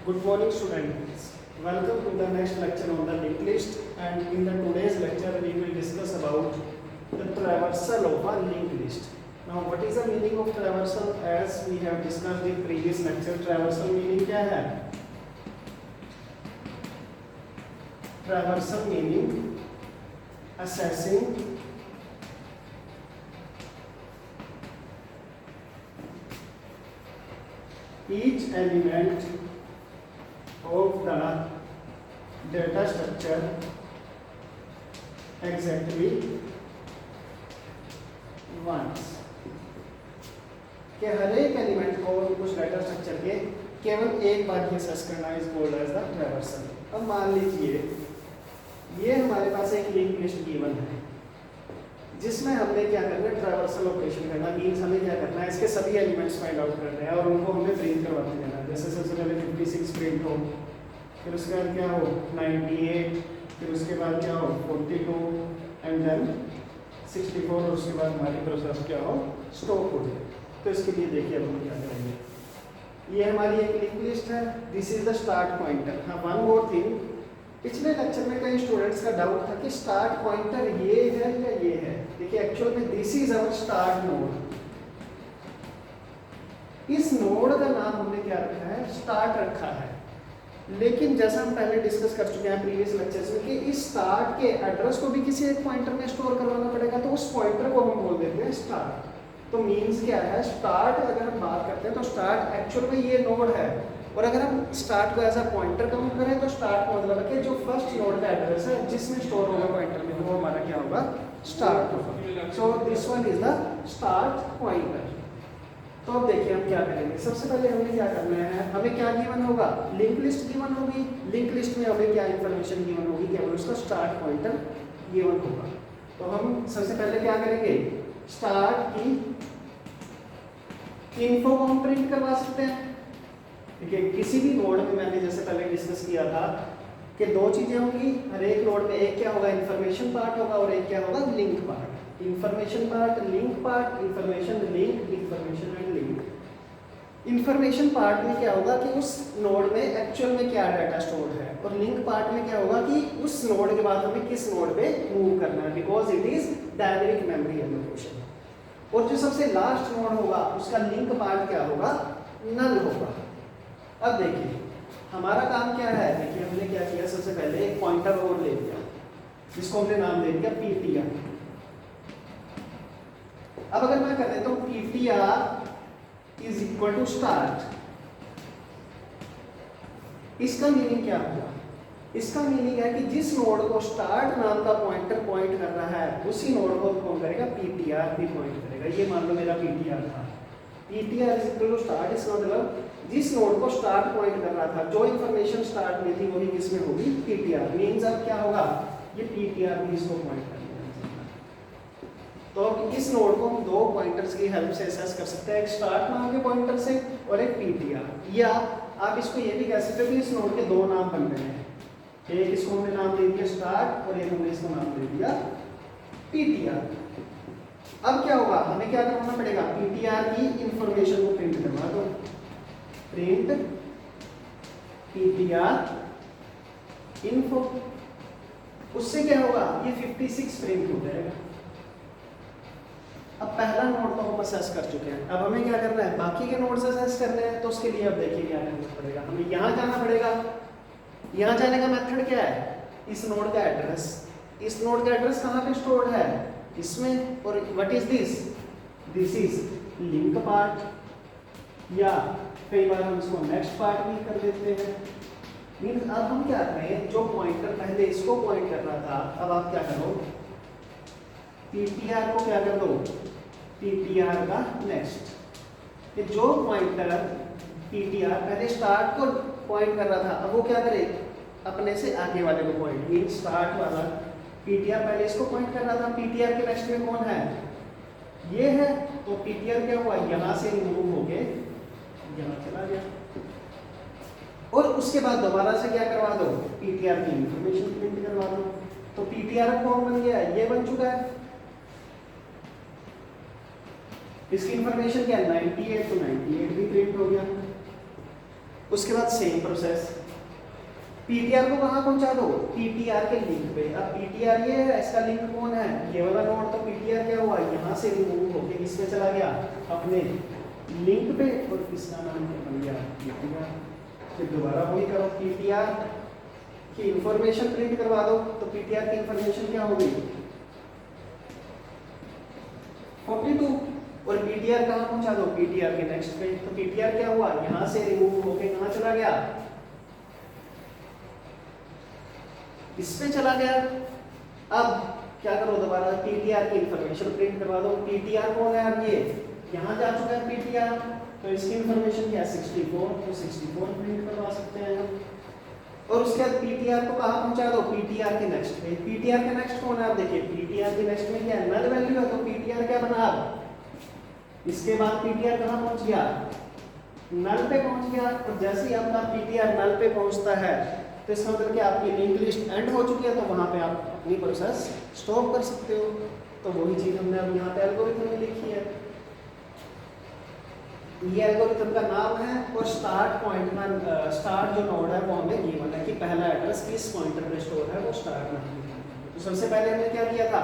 Good morning students. Welcome to the next lecture on the linked list, and in the today's lecture we will discuss about the traversal of a linked list. Now what is the meaning of traversal? As we have discussed in previous lecture, traversal meaning क्या है? Traversal meaning assessing each element of the data structure exactly once. कि हर एक element को कुछ data structure के केवल एक बार ही असेस करना is called as the traversal. अब मान लीजिए ये हमारे पास एक लिंक लिस्ट गिवन है जिसमें हमने क्या करना है, ट्रैवर्सल ऑपरेशन करना. मीन्स हमें क्या करना है, इसके सभी एलिमेंट्स फाइंड आउट करने हैं और उनको हमें प्रिंट करवाते देना है. जैसे सबसे पहले 56 प्रिंट हो, फिर उसके बाद क्या हो 98, फिर उसके बाद क्या हो 42 एंड देन 64 और उसके बाद हमारी प्रोसेस क्या हो स्टॉप हो जाए. तो इसके लिए देखिए अब हम क्या करेंगे. ये हमारी एक लिंक लिस्ट है. This is the start pointer. हाँ, वन मोर थिंग, पिछले लेक्चर में कई स्टूडेंट्स का डाउट था कि स्टार्ट पॉइंटर ये है या ये है. देखिए एक्चुअल में this is our start node. इस नोड का नाम हमने क्या रखा है, स्टार्ट रखा है. लेकिन जैसा हम पहले डिस्कस कर चुके हैं प्रीवियस लेक्चर्स में कि इस स्टार्ट के एड्रेस को भी किसी एक पॉइंटर में स्टोर करवाना पड़ेगा, तो उस पॉइंटर को हम बोल देते हैं स्टार्ट. तो मीन्स क्या है, स्टार्ट अगर हम बात करते हैं तो स्टार्ट एक्चुअल में ये नोड है, और अगर हम स्टार्ट को एज अ पॉइंटर काउंट करें तो स्टार्ट का मतलब है कि जो फर्स्ट नोड का एड्रेस है जिसमें स्टोर होगा पॉइंटर में, वो हमारा क्या होगा, स्टार्ट होगा. So this one is the start pointer. तो अब देखिए हम क्या करेंगे. सबसे पहले हमें क्या करना है, हमें क्या गिवन होगा, लिंक लिस्ट गिवन होगी. लिंक लिस्ट में हमें क्या इन्फॉर्मेशन गिवन होगी, केवल उसका स्टार्ट पॉइंटर गिवन होगा. तो हम सबसे पहले क्या करेंगे, स्टार्ट की इन्फो को हम प्रिंट करवा सकते हैं. ठीक है, किसी भी नोड में मैंने जैसे पहले डिस्कस किया था कि दो चीजें होंगी हर एक नोड में. एक क्या होगा, इन्फॉर्मेशन पार्ट होगा, और एक क्या होगा, link part. Information part, link part, information link, information and link. Information part में क्या होगा कि उस नोड में एक्चुअल में क्या डाटा स्टोर है, और लिंक पार्ट में क्या होगा कि उस नोड के बाद हमें किस नोड पे मूव करना है, because it is dynamic memory allocation. और जो सबसे लास्ट नोड होगा उसका लिंक पार्ट क्या होगा, नल होगा. अब देखिए हमारा काम क्या है. देखिए हमने क्या किया, सबसे पहले एक पॉइंटर और ले लिया जिसको हमने नाम दे दिया ptr. अब अगर मैं कर देता हूं ptr is equal to start, इसका मीनिंग क्या होगा, इसका मीनिंग है कि जिस नोड को स्टार्ट नाम का पॉइंटर पॉइंट कर रहा है उसी नोड को कौन करेगा, ptr भी पॉइंट करेगा. ये मान लो मेरा ptr था, ptr is equal to start. इसका मतलब जिस नोड को स्टार्ट पॉइंट कर रहा था, जो इंफॉर्मेशन स्टार्ट में थी वही किसमें होगी, ptr. मींस अब क्या होगा, ये ptr भी इसको पॉइंट करेगा. तो इस नोड को हम दो पॉइंटर्स की हेल्प से असेस कर सकते हैं, एक स्टार्ट नाम के पॉइंटर से और एक ptr. या आप इसको ये भी कह सकते हो कि इस नोड के दो नाम बन गए हैं. एक इसको हमने नाम दे दिया स्टार्ट और एक हमने इसको नाम दे दिया ptr. अब क्या होगा, हमें क्या करना पड़ेगा, ptr की इंफॉर्मेशन को प्रिंट करवा दो. Print ptr info. उससे क्या होगा, ये 56 प्रिंट हो जाएगा. अब पहला नोड तो हम असेस कर चुके हैं. अब हमें क्या करना है, बाकी के नोड्स असेस करने हैं. तो उसके लिए अब देखिए क्या करना पड़ेगा, हमें यहाँ जाना पड़ेगा. यहाँ जाने का मेथड क्या है, इस नोड का एड्रेस. इस नोड का एड्रेस कहाँ पे स्टोर्ड है, इसमें. और what is this, this is link part, या कई बार हम इसको नेक्स्ट पार्ट भी कर देते हैं. मीन्स अब हम क्या करें, जो पॉइंटर पहले इसको पॉइंट कर रहा था, अब आप क्या करो, ptr को क्या कर दो, ptr का नेक्स्ट. जो पॉइंटर ptr पहले स्टार्ट को पॉइंट कर रहा था, अब वो क्या करे, अपने से आगे वाले को पॉइंट. मीन्स स्टार्ट वाला ptr पहले इसको पॉइंट कर रहा था, ptr के नेक्स्ट में कौन है, ये है. तो ptr क्या हुआ, यहाँ से मूव होके यहाँ चला गया. और उसके बाद दोबारा से क्या करवा दो, ptr की इंफॉर्मेशन प्रिंट करवा दो. तो ptr कौन बन गया, ये बन चुका है. इसकी इंफॉर्मेशन क्या है 98, तो 98 भी प्रिंट हो गया। उसके बाद सेम प्रोसेस, पीटीआर को कहाँ पहुंचा दो, पीटीआर के लिंक पे। अब पीटीआर ये है, इसका लिंक कौन है, ये वाला नोड। तो पीटीआर क्या हुआ, यहाँ से रिमूव होके किसमें चला गया, अपने लिंक पे, और इसका नाम बन गया पीटीआर। फिर दोबारा वही करो, पीटीआर की इंफॉर्मेशन प्रिंट करवा दो। तो पीटीआर की इंफॉर्मेशन क्या होगी, 42, और पीटीआर कहाँ पहुंचा दो, पीटीआर के नेक्स्ट पे। तो पीटीआर क्या हुआ, यहाँ से रिमूव होके कहाँ चला गया, इस पे चला गया। अब क्या करो, दोबारा पीटीआर की इंफॉर्मेशन प्रिंट करवा दो। पीटीआर कौन है, अब ये यहाँ जा चुका है पीटीआर, तो इसकी इंफॉर्मेशन क्या है, 64, तो 64 प्रिंट करवा सकते हैं हम। और उसके बाद पीटीआर को कहाँ पहुंचा दो, पीटीआर के नेक्स्ट पे। पीटीआर के नेक्स्ट कौन है, आप देखिए पीटीआर के नेक्स्ट में क्या है, नल वैल्यू है, तो पीटीआर क्या बना, अब इसके बाद पीटीआर कहाँ पहुंच गया, नल पे पहुंच गया। और जैसे ही आपका पीटीआर नल पे पहुंचता है, तो इसका मतलब कि आपकी लिंक लिस्ट एंड हो चुकी है, तो वहां पे आप अपनी प्रोसेस स्टॉप कर सकते हो। तो वही चीज हमने अब यहाँ पे एल्गोरिथम में लिखी है। ये एल्गोरिथम का नाम है, और स्टार्ट पॉइंट का स्टार्ट जो नोड है वो हमें गिवन है कि पहला एड्रेस किस पॉइंटर पे स्टोर है, वो स्टार्ट में। तो सबसे पहले हमने क्या किया था,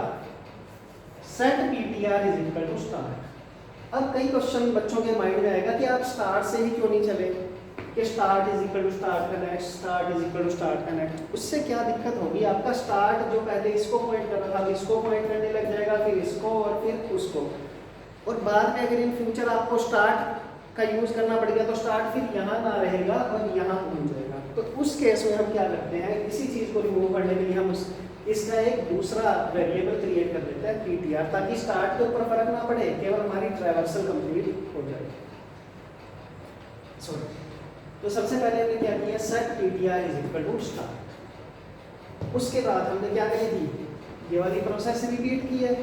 set PTR is equal to start. अब कई क्वेश्चन बच्चों के माइंड में आएगा कि आप स्टार्ट से ही क्यों नहीं चले, कि start is equal to start का next, start is equal to start का नेक्स्ट। उससे क्या दिक्कत होगी, आपका स्टार्ट जो पहले इसको पॉइंट कर रहा था, इसको पॉइंट करने लग जाएगा, फिर इसको और फिर उसको। और बाद में अगर इन फ्यूचर आपको स्टार्ट का यूज करना पड़ गया, तो स्टार्ट फिर यहाँ ना रहेगा और यहाँ पहुंच जाएगा। तो उस केस में हम क्या करते हैं, इसी चीज को रिमूव करने के लिए हम इसका एक दूसरा वेरिएबल क्रिएट कर देते हैं पीटीआर, ताकि स्टार्ट के ऊपर फर्क ना पड़े, केवल हमारी ट्रैवर्सल कंप्लीट हो जाए। सॉरी, तो सबसे पहले हमने क्या किया, set PTR is equal to start. उसके बाद हमने क्या करी थी, ये वाली प्रोसेस रिपीट की है।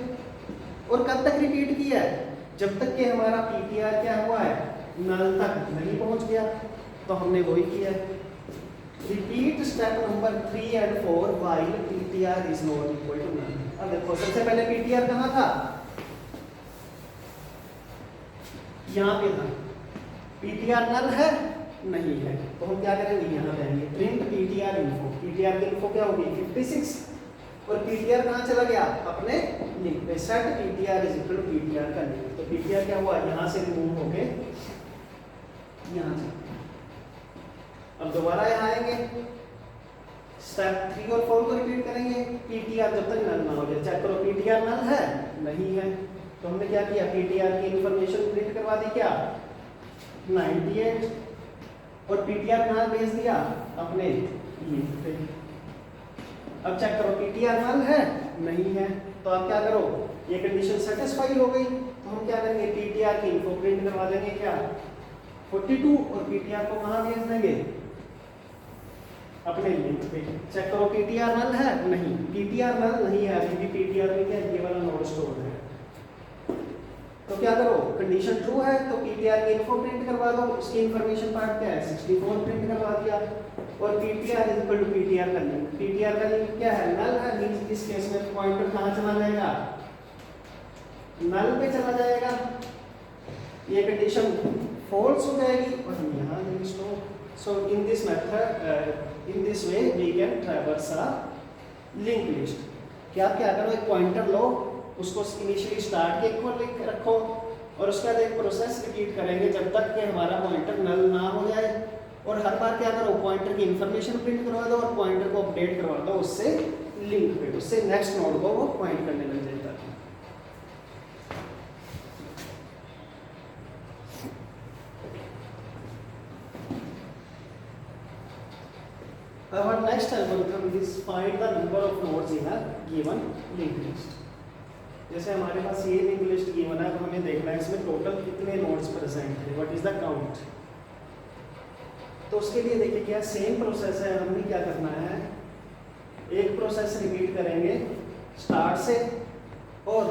और कब तक रिपीट की है, जब तक कि हमारा पीटीआर क्या हुआ है, नल तक नहीं पहुंच गया। तो हमने वही किया है, repeat step number 3 and 4 while PTR is not equal to null. अब देखो सबसे पहले पीटीआर कहाँ था, यहाँ पे था। पीटीआर नल है, नहीं है, तो हम क्या करेंगे, यहाँ जाएंगे प्रिंट पीटीआर इन्फो। पीटीआर की इन्फो क्या होगी, 56, और पीटीआर कहाँ चला गया, अपने लिंक पे। Set PTR is equal to PTR का लिंक। तो पीटीआर क्या हुआ, यहाँ से रिमूव होके यहाँ से। अब दोबारा यहाँ आएंगे, स्टेप 3 और 4 को रिपीट करेंगे। पीटीआर जब तक नल ना हो जाए, चेक करो पीटीआर नल है, नहीं है, तो हमने क्या किया, पीटीआर की इंफॉर्मेशन प्रिंट करवा दी, क्या 98, और पीटीआर कहाँ भेज दिया, अपने लिंक पे। अब चेक करो पीटीआर नल है, नहीं है, तो आप क्या करो, ये कंडीशन सेटिस्फाई हो गई, तो हम क्या करेंगे, पीटीआर की इन्फो प्रिंट करवा देंगे, क्या 42, और पीटीआर को कहाँ भेज देंगे, अपने लिंक पे। चेक करो पीटीआर नल है, नहीं, पीटीआर नल नहीं है, अभी भी पीटीआर में क्या ये वाला नोड स्टोर है। तो क्या करो, कंडीशन ट्रू है तो पीटीआर की इन्फो प्रिंट करवा दो, उसकी इंफॉर्मेशन पार्ट क्या है, 64 प्रिंट करवा दिया। और PTR is equal to PTR का लिंक। पीटीआर का लिंक क्या है, नल है, मींस इस केस में पॉइंटर कहाँ चला जाएगा, नल पे चला जाएगा। ये कंडीशन फॉल्स हो जाएगी और हम यहाँ link store. So in this method, in this way we can traverse a link list. क्या करो, एक पॉइंटर लो, उसको इनिशियली स्टार्ट के इक्वल रखो, और उसके बाद एक प्रोसेस रिपीट करेंगे जब तक कि हमारा पॉइंटर नल ना हो जाए। और हर बार क्या करो, पॉइंटर की इंफॉर्मेशन प्रिंट करवा दो और पॉइंटर को अपडेट करवा दो उससे लिंक पे, उससे नेक्स्ट नोड को वो पॉइंट करने लग जाएगा। Our next algorithm is find the number of nodes in a given linked list. जैसे हमारे पास ये लिंक लिस्ट गिवन है, तो हमें देखना है इसमें टोटल कितने नोड्स प्रेजेंट है, व्हाट इज द काउंट। तो उसके लिए देखिए क्या सेम प्रोसेस है, हमने क्या करना है, एक प्रोसेस रिपीट करेंगे स्टार्ट से, और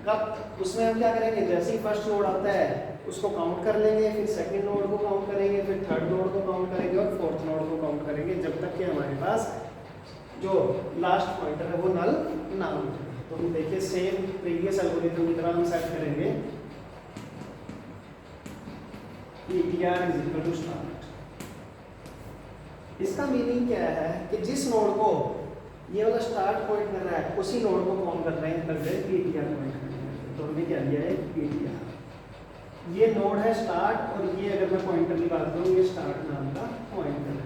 कब उसमें हम क्या करेंगे, जैसे ही फर्स्ट नोड आता है उसको काउंट कर लेंगे, फिर सेकंड नोड को काउंट करेंगे, फिर थर्ड नोड को काउंट करेंगे और फोर्थ नोड को काउंट करेंगे, जब तक कि हमारे पास जो लास्ट पॉइंटर है वो नल ना हो जाए। तो हम देखिए सेम प्रीवियस एल्गोरिथम की तरह हम सेट करेंगे ptr is equal to start। इसका मीनिंग क्या है कि जिस नोड को ये वाला स्टार्ट पॉइंट कर रहा है उसी नोड को कौन कर रहे हैं, कर रहे हैं पीटीआर पॉइंट कर रहे हैं। तो हमने क्या लिया है पीटीआर, ये नोड है स्टार्ट और ये अगर मैं पॉइंटर की बात करूँ ये स्टार्ट नाम का पॉइंटर है,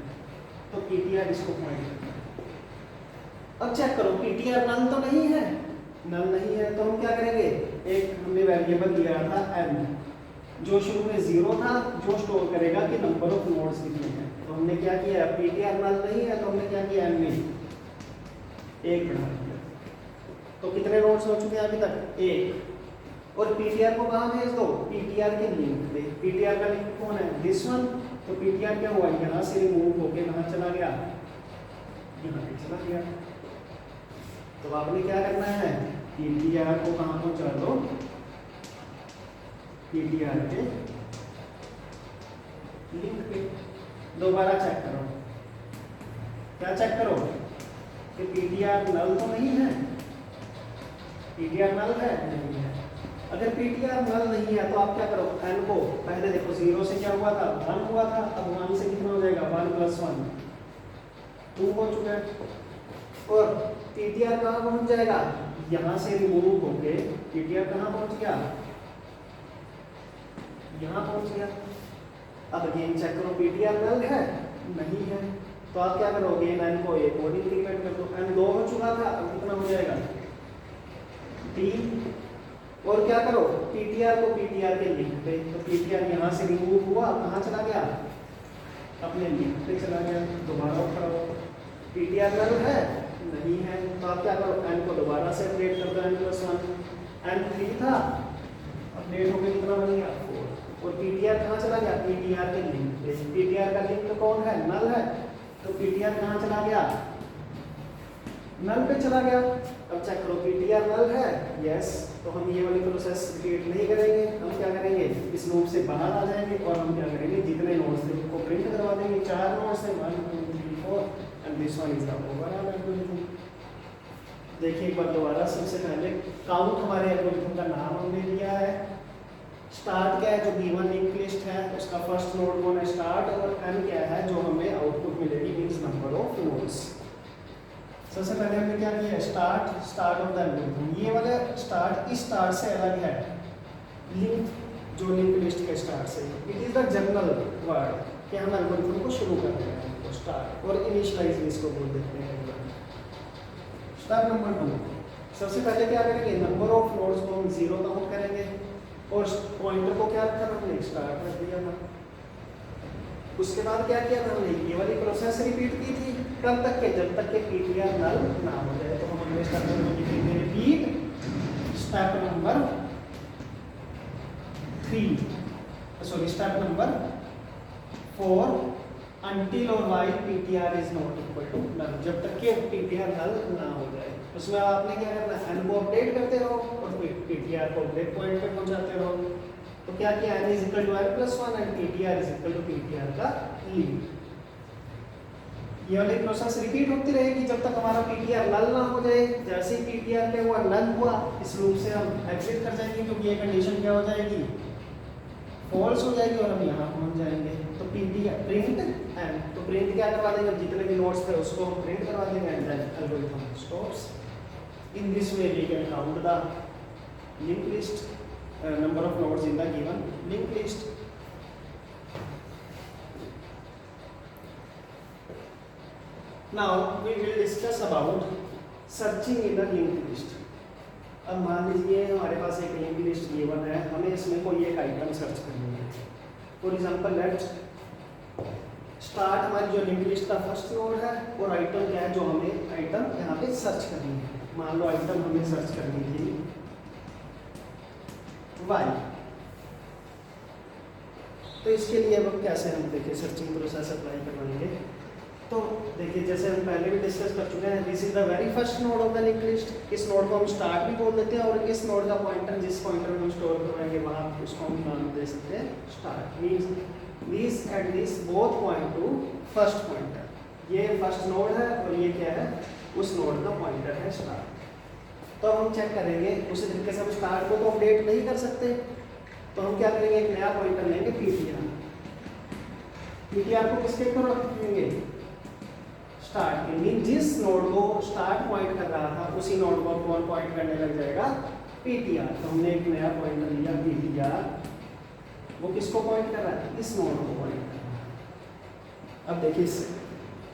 तो पीटीआर इसको पॉइंट करता है। अब चेक करो पीटीआर नल तो नहीं है, नल नहीं है तो हम क्या करेंगे, एक हमने वेरिएबल दिया था n, जो शुरू में 0 था, जो स्टोर करेगा कि नंबर ऑफ नोड्स कितने हैं। तो हमने क्या किया, पीटीआर नल नहीं है तो हमने क्या किया, n में 1 बढ़ा दिया। तो कितने नोड्स हो चुके हैं अभी तक, 1। और पीटीआर को कहाँ भेज दो, पीटीआर के लिंक पे। पीटीआर का लिंक कौन है, दिस वन। तो पीटीआर क्या हुआ, यहाँ से रिमूव होके कहाँ चला गया, यहाँ पे चला गया। तो आपने क्या करना है, पीटीआर को कहाँ पहुँचा दो, पीटीआर के लिंक पे। दोबारा चेक करो, क्या चेक करो कि पीटीआर नल तो नहीं है, पीटीआर नल है नहीं है। अगर पीटीआर नल नहीं है तो आप क्या करो, n को पहले देखो 0 से क्या हुआ था, 1 हुआ था, अब 1 से कितना हो जाएगा, 1 + 1 2 हो चुका है। और पीटीआर कहाँ पहुंच जाएगा, यहाँ से रिमूव होके पीटीआर कहाँ पहुंच गया, यहाँ पहुंच गया। अब अगेन चेक करो पीटीआर नल है नहीं है, तो आप क्या करोगे, n को एक और इंक्रीमेंट कर दो, n 2 हो चुका था, अब कितना हो जाएगा 3। और क्या करो, पीटीआर को पीटीआर के लिंक पे। तो पीटीआर यहाँ से रिमूव हुआ, कहाँ चला गया, अपने लिंक पे चला गया। दोबारा ऊपर आओ, पीटीआर नल है नहीं है, तो आप क्या करो, n को दोबारा से अपडेट कर दो, n + 1। n 3 था, अपडेट होकर कितना बन गया 4। और पीटीआर कहाँ चला गया, पीटीआर के लिंक पे। पीटीआर का लिंक कौन है, नल है, तो पीटीआर कहाँ चला गया, नल पे चला गया। अब चेक करो पीटीआर नल है, यस, तो हम ये वाली प्रोसेस रिपीट नहीं करेंगे। हम क्या करेंगे, इस लूप से बाहर आ जाएंगे और हम क्या करेंगे, जितने नोड्स थे उनको प्रिंट करवा देंगे। 4 नोड्स थे, 1 2 3 4 and this one is the overall algorithm. देखिए एक बार दोबारा, सबसे पहले काउंट हमारे एल्गोरिथम का नाम हमने दिया है। स्टार्ट क्या है, जो गिवन लिंक लिस्ट है उसका फर्स्ट नोड कौन है, स्टार्ट। और n क्या है, जो हमें आउटपुट मिलेगी, मींस नंबर ऑफ नोड्स। सबसे पहले हमने क्या किया, स्टार्ट ऑफ द एल्गोरिथम। ये वाला स्टार्ट इस स्टार्ट से अलग है, लिंक जो लिंक लिस्ट के स्टार्ट से। It is the general word कि हम एल्गोरिथम को शुरू कर रहे हैं, तो स्टार्ट। और इनिशियलाइज इसको बोल देते हैं। स्टेप नंबर 2, सबसे पहले क्या करेंगे, नंबर ऑफ नोड्स को हम 0 काउंट करेंगे और पॉइंटर को क्या रखा हमने, स्टार्ट रख दिया था। उसके बाद क्या किया था हमने, ये वाली प्रोसेस रिपीट की थी, कब तक के, जब तक के पीटीआर नल ना हो जाए। तो हम अगले स्टेप में लिखेंगे repeat step number 3, sorry step number 4 until और while ptr is not equal to null, जब तक के ptr नल ना हो जाए। उसमें आपने क्या करना है, n को अपडेट करते रहो और ptr को अपडेट पॉइंट पे पहुंचाते रहो। तो क्या किया, n = n + 1 and ptr = ptr का लिंक। ये वाली प्रोसेस रिपीट होती रहेगी जब तक हमारा ptr नल ना हो जाए। जैसे ही ptr क्या हुआ, नल हुआ, इस लूप से हम एग्जिट कर जाएंगे, क्योंकि ये कंडीशन क्या हो जाएगी, फॉल्स हो जाएगी और हम यहाँ पहुँच जाएंगे। तो ptr प्रिंट एंड, तो प्रिंट क्या करवा देंगे, जितने भी नोड्स थे उसको हम प्रिंट करवा देंगे and then algorithm stops. In this way we can count the link list, number of nodes in the given linked list. Now we will discuss about searching in the linked list. अब मान लीजिए हमारे पास एक link list given है, हमें इसमें कोई एक आइटम सर्च करनी है। फॉर एग्जांपल लेट्स स्टार्ट, हमारी जो लिंक लिस्ट का फर्स्ट नोड है, और आइटम क्या है, जो हमें आइटम यहाँ पे सर्च करनी है। मान लो आइटम हमें सर्च करनी थी y, तो इसके लिए अब कैसे हम देखिए सर्चिंग प्रोसेस अप्लाई करवाएंगे। तो देखिए जैसे हम पहले भी डिस्कस कर चुके हैं, this is the very first node of the link list. इस नोड को हम स्टार्ट भी बोल देते हैं, और इस नोड का पॉइंटर, जिस पॉइंटर में हम स्टोर करवाएंगे वहाँ उसको हम नाम दे सकते हैं start. Means this and this both point two first pointer. ये फर्स्ट नोड है और ये क्या है, उस नोड का पॉइंटर है स्टार्ट। तो हम चेक करेंगे, उसी तरीके से हम स्टार्ट को तो अपडेट नहीं कर सकते, तो हम क्या करेंगे, एक नया पॉइंटर लेंगे ptr। ptr को किसके ऊपर रखेंगे, स्टार्ट के मीन जिस नोड को स्टार्ट पॉइंट कर रहा था उसी नोड को कौन पॉइंट करने लग जाएगा, पीटीआर। तो हमने एक नया पॉइंटर लिया पीटीआर, वो किसको पॉइंट कर रहा है, इस नोड को पॉइंट कर रहा है। अब देखिए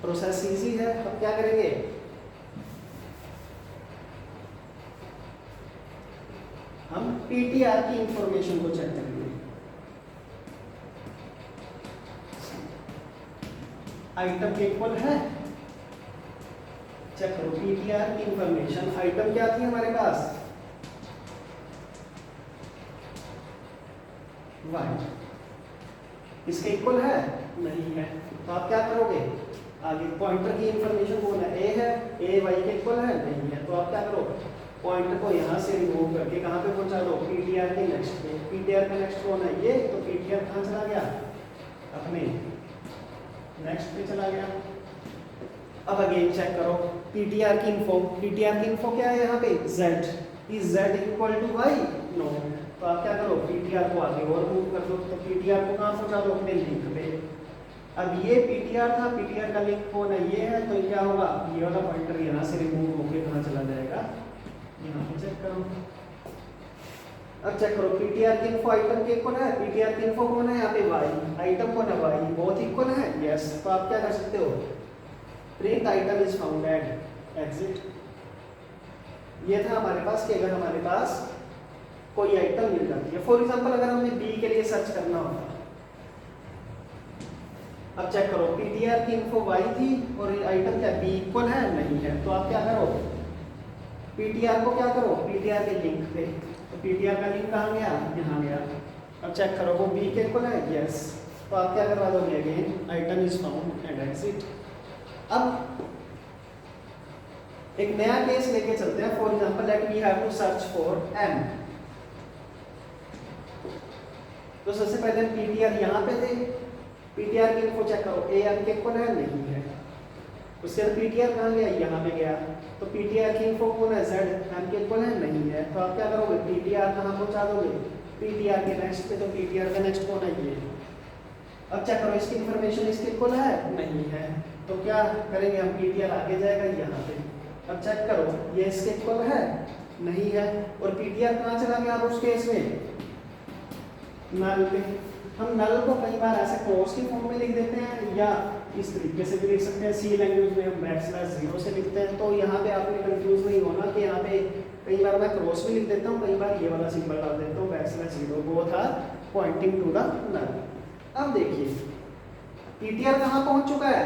प्रोसेस इजी है। अब क्या करेंगे, हम पीटीआर की इंफॉर्मेशन को चेक करेंगे। आइटम के इक्वल है, चेक करो पीटीआर की इंफॉर्मेशन। आइटम क्या थी हमारे पास, वाई, इसके इक्वल है, नहीं है। तो आप क्या करोगे, आगे पॉइंटर की इंफॉर्मेशन कौन है, ए है, ए वाई के इक्वल है, नहीं है। तो आप क्या करो, पॉइंटर को यहाँ से रिमूव करके कहाँ पे पहुंचा दो, पीटीआर के नेक्स्ट पे। पीटीआर का नेक्स्ट कौन है, ये, तो पीटीआर कहाँ चला गया, अपने नेक्स्ट पे चला गया। अब अगेन चेक करो पीटीआर की इन्फो। पीटीआर की इन्फो क्या है यहाँ पे, z, is z equal to y, no. तो आप क्या करो, पीटीआर को आगे और मूव कर दो। तो पीटीआर को कहाँ पहुंचा दो, अपने लिंक पे। अब ये पीटीआर था, पीटीआर का लिंक कौन है, ये है। तो क्या होगा, ये वाला पॉइंटर यहाँ से रिमूव होकर कहाँ चला जाएगा, यहाँ पे चेक करो। अब चेक करो पीटीआर की इन्फो आइटम के इक्वल है, पीटीआर की इन्फो कौन है यहाँ पे, y, आइटम कौन है, y, बहुत इक्वल है, यस। तो आप क्या कर सकते हो, print item is found at exit. ये था हमारे पास कि अगर हमारे पास कोई आइटम मिल जाती है, फॉर एग्जांपल अगर हमें बी के लिए सर्च करना होता। अब चेक करो पीटीआर की इन्फो y थी और आइटम क्या बी इक्वल है, नहीं है। तो आप क्या करो, पीटीआर को क्या करो, पीटीआर के लिंक पे। तो पीटीआर का लिंक कहाँ गया, यहाँ गया। अब चेक करो वो बी के इक्वल है, यस। तो आप क्या करवा दोगे, again item is found and exit. अब एक नया केस लेके चलते हैं। For example let we have to search for m। तो सबसे पहले पीटीआर यहाँ पे थे, पीटीआर की इन्फो चेक करो, ए m के इक्वल है, नहीं है। उसके बाद पीटीआर कहाँ गया, यहाँ पे गया। तो पीटीआर की इन्फो कौन है, z, m के इक्वल है, नहीं है। तो आप क्या करोगे, पीटीआर कहाँ पहुँचा दोगे, पीटीआर के नेक्स्ट पे। तो पीटीआर का नेक्स्ट कौन है, ये। अब चेक करो इसकी इंफॉर्मेशन इसके इक्वल है, नहीं है। तो क्या करेंगे हम, पीटीआर आगे जाएगा यहाँ पे। अब चेक करो ये इसके इक्वल है, नहीं है। और पीटीआर कहाँ चला गया, अब उस केस में नल पे। हम नल को कई बार ऐसे क्रॉस के फॉर्म में लिख देते हैं, या इस तरीके से भी लिख सकते हैं। सी लैंग्वेज में हम \0 से लिखते हैं। तो यहाँ पे आपने कंफ्यूज नहीं होना कि यहाँ पे कई बार मैं क्रॉस भी लिख देता हूँ, कई बार ये वाला सिंबल डाल देता हूँ \0, both are pointing to the null. अब देखिए पीटीआर कहाँ पहुँच चुका है,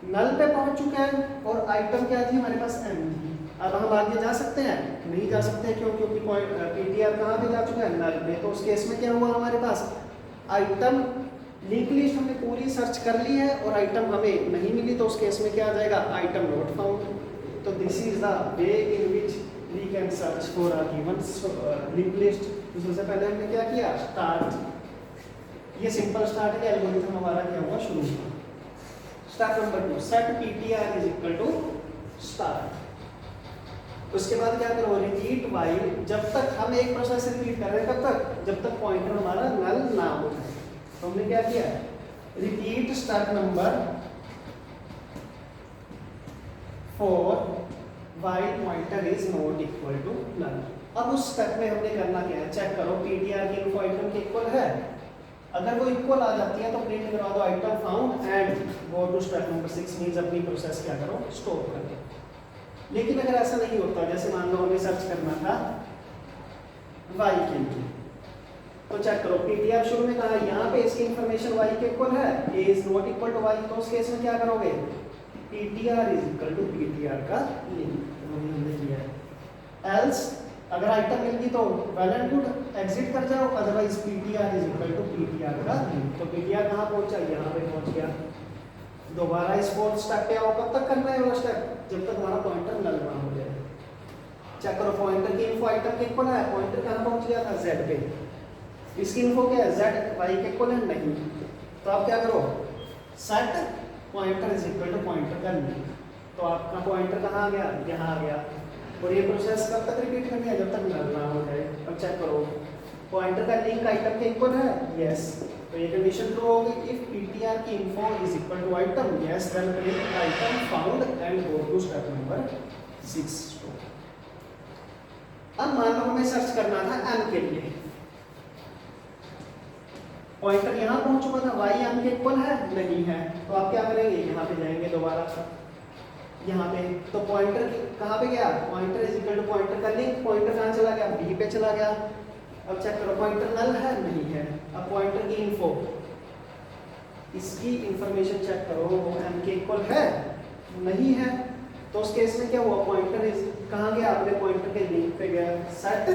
नल पे पहुँच चुका है। और आइटम क्या थी हमारे पास, m थी। अब हम आगे जा सकते हैं, नहीं जा सकते क्यों, क्योंकि पीटीआर कहाँ पे जा चुका है, नल पे। तो उस केस में क्या हुआ, हमारे पास आइटम लिंक लिस्ट हमने पूरी सर्च कर ली है और आइटम हमें नहीं मिली। तो उस केस में क्या आ जाएगा, आइटम नॉट फाउंड। तो this is the way in which we can search for a given link list. तो सबसे पहले हमने क्या किया, स्टार्ट, ये सिंपल स्टार्ट है, एल्गोरिथम हमारा क्या हुआ, शुरू हुआ। Step number 2, set PTR is equal to start. उसके बाद क्या करो, रिपीट वाइल, जब तक हम एक प्रोसेस रिपीट कर रहे हैं कब तक, जब तक पॉइंटर हमारा नल ना हो जाए। तो हमने क्या किया, repeat step number 4 while pointer is not equal to null. अब उस स्टेप में हमने करना क्या है, चेक करो पीटीआर की इन्फो आइटम के इक्वल है। अगर वो इक्वल आ जाती है तो प्रिंट करवा दो item found and go to step number 6, means अपनी प्रोसेस क्या करो, स्टॉप कर दो। लेकिन अगर ऐसा नहीं होता, जैसे मान लो हमें सर्च करना था y के लिए, तो चेक करो पीटीआर शुरू में कहा, यहाँ पे इसकी इंफॉर्मेशन y के इक्वल है, a is not equal to y। तो उस केस में क्या करोगे, PTR is equal to PTR का लिंक, हमने किया है। एल्स अगर आइटम मिल गई तो वेल एंड गुड, एग्जिट कर जाओ, otherwise PTR is equal to PTR का लिंक। तो पीटीआर कहाँ पहुंचा, यहाँ पे पहुंच गया। दोबारा इस फोर्थ स्टेप पे आओ, कब तक करना है वो स्टेप, जब तक हमारा पॉइंटर नल ना हो जाए। चेक करो पॉइंटर की इन्फो आइटम के इक्वल है, पॉइंटर कहाँ पहुंच गया था, z पे। इसकी इन्फो क्या है, z y के इक्वल है, नहीं। तो आप क्या करो, set pointer is equal to pointer का लिंक। तो आपका पॉइंटर कहाँ आ गया, यहाँ आ गया। और ये प्रोसेस कब तक रिपीट करनी है, जब तक नल ना हो जाए। अब चेक करो पॉइंटर का लिंक आइटम के इक्वल है, यस, तो ये कंडीशन ट्रू होगी। इफ ptr की info is equal to item, yes, then print item found and go to step number 6। अब मान लो हमें सर्च करना था m के लिए, पॉइंटर यहाँ पहुंच चुका था, y m के इक्वल है, नहीं है, तो आप क्या करेंगे, यहाँ पे जाएंगे दोबारा, यहाँ पे, तो पॉइंटर कहाँ पे गया, pointer is equal to pointer का लिंक, पॉइंटर कहाँ चला गया, b पे चला गया। अब चेक करो पॉइंटर नल है, नहीं है। अब पॉइंटर की इन्फो, इसकी इंफॉर्मेशन चेक करो, वो m के इक्वल है, नहीं है, तो उस केस में क्या हुआ, पॉइंटर इज कहाँ गया, आपने पॉइंटर के लिंक पे गया, set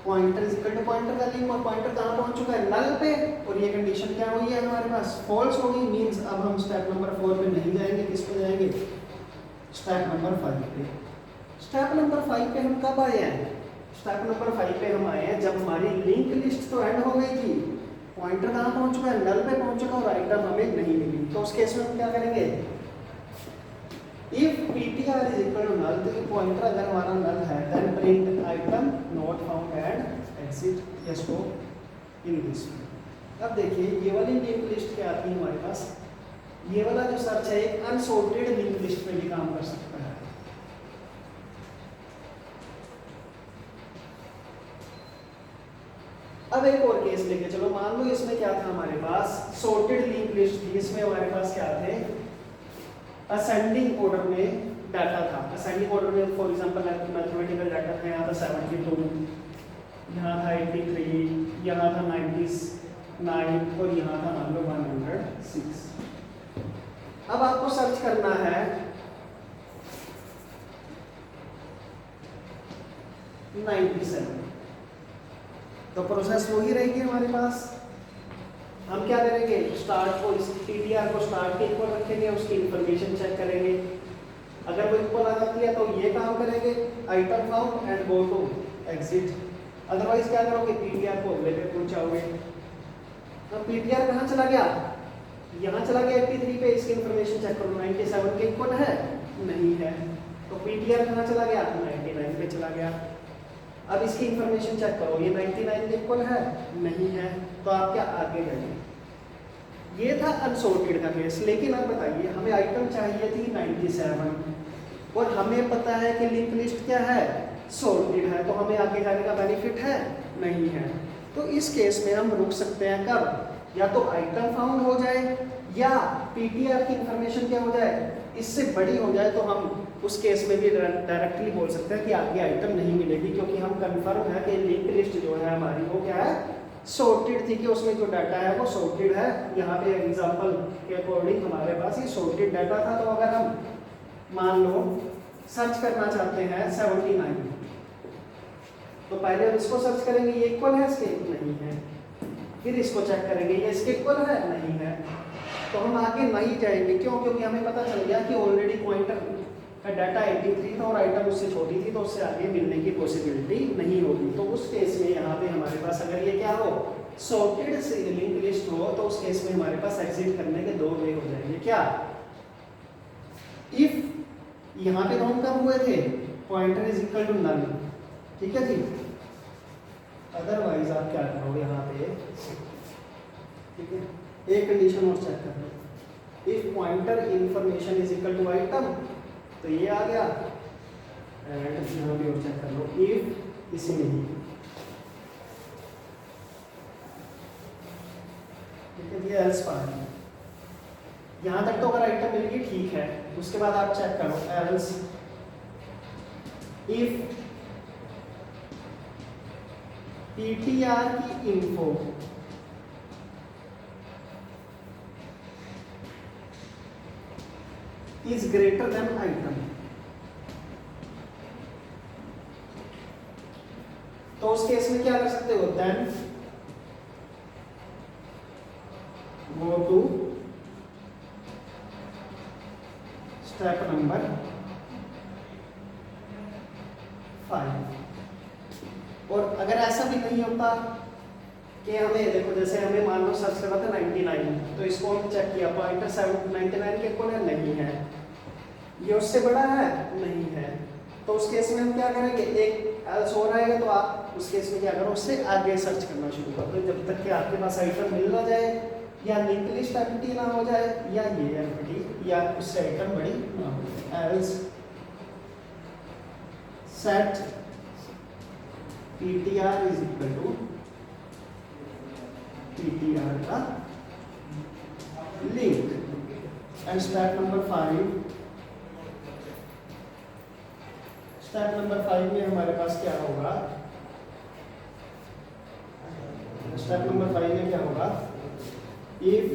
pointer is equal to pointer का लिंक, और पॉइंटर कहाँ पहुंच चुका है, नल पे, और ये कंडीशन क्या हुई है हमारे पास, फॉल्स होगी। मींस अब हम स्टेप नंबर 4 पे नहीं जाएंगे, किस पे जाएंगे, स्टेप नंबर 5 पे। स्टेप नंबर 5 पे हम कब आए हैं, स्टेप नंबर 5 पे हम आए हैं जब हमारी लिंक लिस्ट तो एंड हो गई थी, पॉइंटर कहाँ पहुंच चुका है, नल पे पहुंच चुका, और आइटम हमें नहीं मिली, तो उस केस में हम क्या करेंगे, इफ ptr is equal to null, तो पॉइंटर अगर हमारा नल है, then print item not found and exit yes go in this. अब देखिए ये वाली लिंक लिस्ट क्या आती है हमारे पास, ये वाला जो सर्च है एक अनसॉर्टेड लिंक लिस्ट पे भी काम कर सकता है। अब एक और केस लेके चलो, मान लो इसमें क्या था हमारे पास, सॉर्टेड लिंक लिस्ट थी, इसमें हमारे पास क्या थे, असेंडिंग ऑर्डर में डाटा था। असेंडिंग ऑर्डर में फॉर एग्जांपल मैथमेटिकल डाटा था, यहाँ था 72, यहाँ था 83, यहाँ था 99 और यहाँ था मान लो 106। अब आपको सर्च करना है 97, तो प्रोसेस वही रहेगी हमारे पास। हम क्या करेंगे, स्टार्ट को, इस टीटीआर को स्टार्ट के इक्वल रखेंगे, उसकी इंफॉर्मेशन चेक करेंगे, अगर वो इक्वल आ जाती है तो ये काम करेंगे, item found and go to exit, otherwise क्या करोगे, पीटीआर को अगले पे पहुंचाओगे। तो पीटीआर कहाँ चला गया, यहाँ चला गया 83 पे, इसकी इंफॉर्मेशन चेक करो, 97 के इक्वल है, नहीं है, तो पीटीआर कहाँ चला गया, 99 पे चला गया। अब इसकी इंफॉर्मेशन चेक करो, ये 99 के इक्वल है, नहीं है, तो आप क्या आगे बढ़ेंगे। ये था अनसॉर्टेड का केस। लेकिन अब बताइए हमें आइटम चाहिए थी 97 और हमें पता है कि लिंक लिस्ट क्या है, सॉर्टेड है, तो हमें आगे जाने का बेनिफिट है, नहीं है। तो इस केस में हम रुक सकते हैं कब, या तो आइटम फाउंड हो जाए या पीटीआर की इंफॉर्मेशन क्या हो जाए, इससे बड़ी हो जाए, तो हम उस केस में भी डायरेक्टली बोल सकते हैं कि आगे आइटम नहीं मिलेगी, क्योंकि हम कंफर्म है कि लिंक लिस्ट जो है हमारी वो क्या है, सॉर्टेड थी, कि उसमें जो डाटा है वो सॉर्टेड है। यहाँ पे एग्जांपल के अकॉर्डिंग हमारे पास ये सॉर्टेड डाटा था, तो अगर हम मान लो सर्च करना चाहते हैं 79, तो पहले हम इसको सर्च करेंगे, ये इक्वल है इसके, नहीं है, फिर इसको चेक करेंगे, ये इसके इक्वल है, नहीं है, तो हम आगे नहीं जाएंगे। क्यों, क्योंकि हमें पता चल गया कि ऑलरेडी पॉइंटर का डाटा 83 था और आइटम उससे छोटी थी, तो उससे आगे मिलने की पॉसिबिलिटी नहीं होगी। तो उस केस में यहाँ पे हमारे पास अगर ये क्या हो, सॉर्टेड लिंक लिस्ट हो, तो उस केस में हमारे पास एग्जिट करने के 2 वे हो जाएंगे। क्या, इफ यहाँ पे तो हम कब हुए थे, pointer is equal to null, ठीक है जी, अदरवाइज आप क्या करोगे यहाँ पे, ठीक है, एक कंडीशन और चेक कर लो, if pointer information is equal to item, तो ये आ गया, एंड यहाँ भी और चेक कर लो, इफ इसी में ही, ठीक है, ये एल्स पार्ट, यहाँ तक तो अगर आइटम मिल गई ठीक है, उसके बाद आप चेक करो एल्स इफ पीटीआर की info is greater than item, तो उस केस में क्या कर सकते हो, then go to step number 5। और अगर ऐसा भी नहीं होता कि हमें देखो, जैसे हमें मान लो सर्च करना था 99, तो इसको हम चेक किया, पॉइंटर 99 के इक्वल है, नहीं है, ये उससे बड़ा है, नहीं है, तो उस केस में हम क्या करेंगे, एक एल्स हो रहेगा, तो आप उस केस में क्या करो, उससे आगे सर्च करना शुरू करो जब तक कि आपके पास आइटम मिल ना जाए, या लिंक लिस्ट एम्प्टी ना हो जाए, या ये एम्प्टी या उससे आइटम बड़ी ना हो जाए। Else set ptr is equal to ptr का link. And step number 5, step number 5 में हमारे पास क्या होगा, स्टेप नंबर 5 में क्या होगा, इफ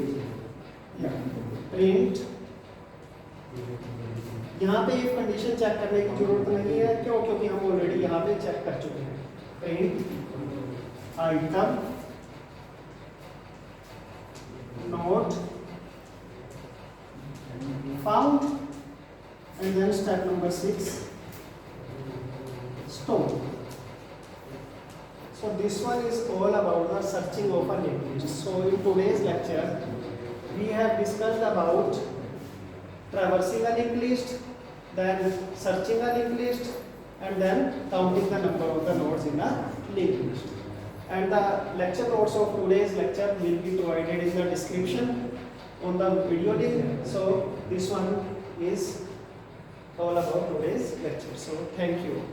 प्रिंट, यहाँ पे इफ कंडीशन चेक करने की जरूरत नहीं है, क्यों, क्योंकि हम ऑलरेडी यहाँ पे चेक कर चुके हैं। Print item not found, and then step number 6 stone. So this one is all about the searching of a linked list. So in today's lecture we have discussed about traversing a linked list, then searching a linked list, and then counting the number of the nodes in a linked list. And the lecture notes of today's lecture will be provided in the description on the video link. So this one is all about today's lecture. So thank you.